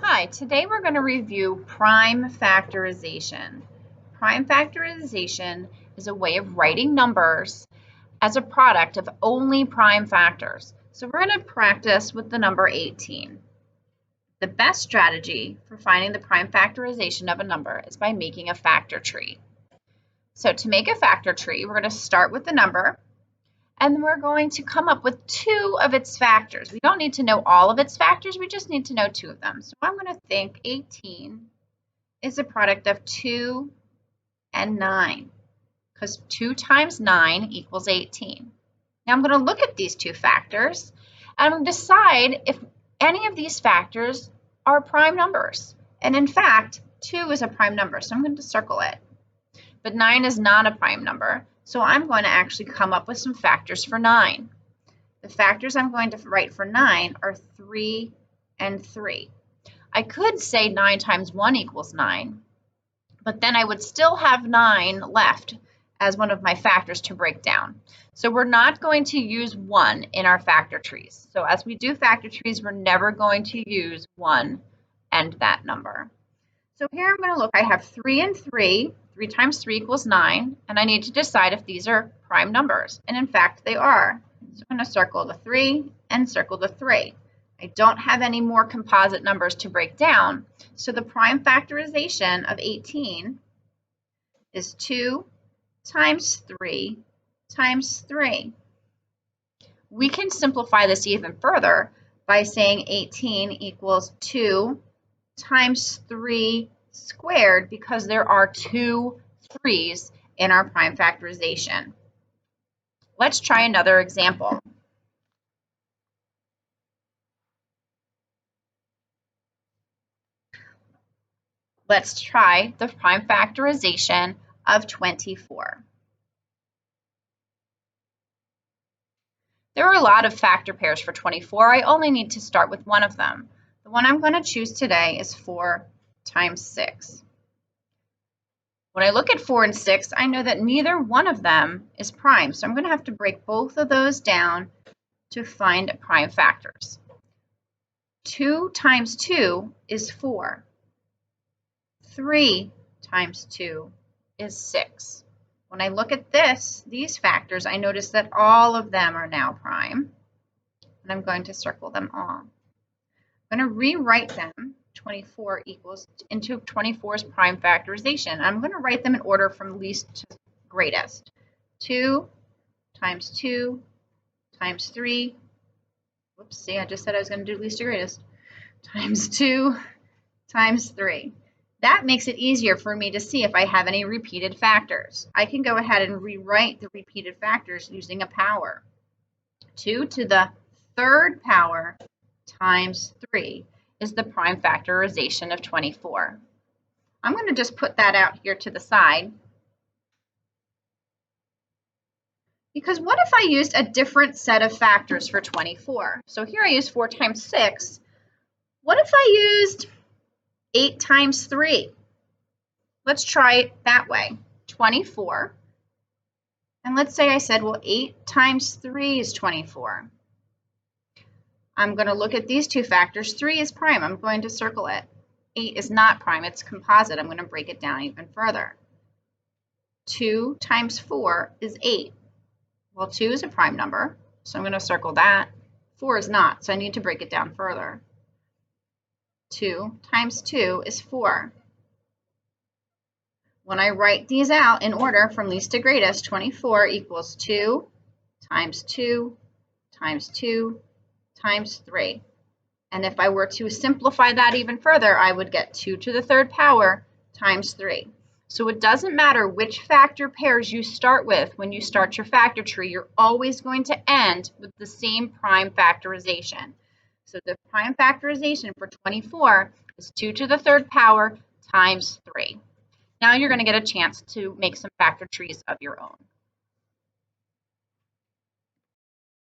Hi, today we're going to review prime factorization. Prime factorization is a way of writing numbers as a product of only prime factors. So we're going to practice with the number 18. The best strategy for finding the prime factorization of a number is by making a factor tree. So to make a factor tree, we're going to start with the number, and then we're going to come up with two of its factors. We don't need to know all of its factors, we just need to know two of them. So I'm going to think 18 is a product of 2 and 9, because 2 times 9 equals 18. Now I'm going to look at these two factors, and I'm going to decide if any of these factors are prime numbers. And in fact, 2 is a prime number, so I'm going to circle it. But 9 is not a prime number. So I'm going to actually come up with some factors for 9. The factors I'm going to write for 9 are 3 and 3. I could say 9 times 1 equals 9, but then I would still have 9 left as one of my factors to break down. So we're not going to use 1 in our factor trees. So as we do factor trees, we're never going to use 1 and that number. So here I'm going to look. I have 3 and 3. 3 times 3 equals 9, and I need to decide if these are prime numbers. And in fact, they are. So I'm going to circle the 3 and circle the 3. I don't have any more composite numbers to break down, so the prime factorization of 18 is 2 times 3 times 3. We can simplify this even further by saying 18 equals 2 times 3 squared, because there are 2 3's in our prime factorization. Let's try another example. Let's try the prime factorization of 24. There are a lot of factor pairs for 24. I only need to start with one of them. The one I'm going to choose today is 4 times 6. When I look at 4 and 6, I know that neither one of them is prime, so I'm going to have to break both of those down to find prime factors. 2 times 2 is 4. 3 times 2 is 6. When I look at these factors, I notice that all of them are now prime, and I'm going to circle them all. I'm going to rewrite them 24 equals into 24's prime factorization. I'm going to write them in order from least to greatest. 2 times 2 times 3. Whoops, see, I just said I was going to do least to greatest. Times 2 times 3. That makes it easier for me to see if I have any repeated factors. I can go ahead and rewrite the repeated factors using a power. 2 to the third power times 3 is the prime factorization of 24. I'm going to just put that out here to the side, because what if I used a different set of factors for 24? So here I use 4 times 6. What if I used 8 times 3? Let's try it that way. 24. And let's say I said, well, 8 times 3 is 24. I'm going to look at these two factors. 3 is prime. I'm going to circle it. 8 is not prime. It's composite. I'm going to break it down even further. 2 times 4 is 8. Well, 2 is a prime number, so I'm going to circle that. 4 is not, so I need to break it down further. 2 times 2 is 4. When I write these out in order from least to greatest, 24 equals 2 times 2 times 2 times 3. And if I were to simplify that even further, I would get 2 to the third power times 3. So it doesn't matter which factor pairs you start with when you start your factor tree, you're always going to end with the same prime factorization. So the prime factorization for 24 is 2 to the third power times 3. Now you're going to get a chance to make some factor trees of your own.